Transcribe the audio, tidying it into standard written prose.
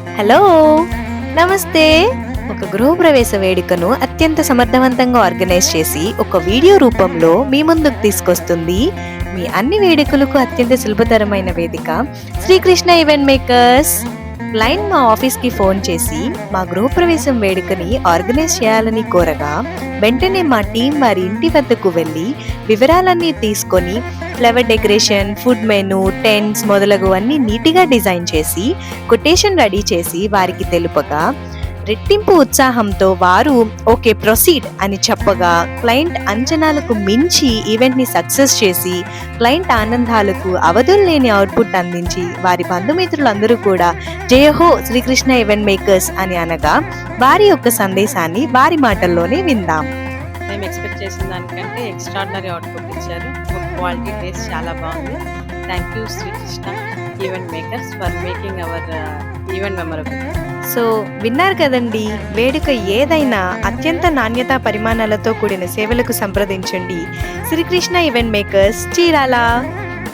Hello! నమస్తే. ఒక గృహప్రవేశ వేడుకను అత్యంత సమర్థవంతంగా ఆర్గనైజ్ చేసి, ఒక వీడియో రూపంలో మీ ముందుకు తీసుకొస్తుంది. మీ అన్ని వేడుకలకు అత్యంత సులభతరమైన వేదిక శ్రీకృష్ణ ఈవెంట్ మేకర్స్. క్లయింట్ మా ఆఫీస్‌కి ఫోన్ చేసి, మా గృహప్రవేశం వేడుకని ఆర్గనైజ్ చేయాలని కోరగా, వెంటనే మా టీం వారి ఇంటి వద్దకు వెళ్ళి, వివరాలన్నీ తీసుకొని, flower decoration, food menu, tents మొదలగువన్నీ నీట్‌గా డిజైన్ చేసి, కొటేషన్ రెడీ చేసి వారికి తెలుపగా, రెట్టింపు ఉత్సాహంతో వారు ఓకే ప్రొసీడ్ అని చెప్పగా, క్లయింట్ అంచనాలకు మించి ఈవెంట్‌ని సక్సెస్ చేసి, క్లయింట్ ఆనందాలకు అవధుల్లేని అవుట్‌పుట్ అందించి, వారి బంధుమిత్రులందరూ కూడా జయహో శ్రీకృష్ణ ఈవెంట్ మేకర్స్ అని అనగా, వారి యొక్క సందేశాన్ని వారి మాటల్లోనే విందాం. మేము ఎక్స్పెక్ట్ చేసిన దానికంటే ఎక్స్ట్రాడినరీ అవుట్పుట్ ఇచ్చారు. ఫుడ్ క్వాలిటీ టేస్ట్ చాలా బాగుంది. Thank you Srikrishna event makers for making our event memorable. So విన్నారు కదండి, వేడుక ఏదైనా అత్యంత నాణ్యతా పరిమాణాలతో కూడిన సేవలకు సంప్రదించండి శ్రీకృష్ణ ఈవెంట్ మేకర్స్, చీరాల.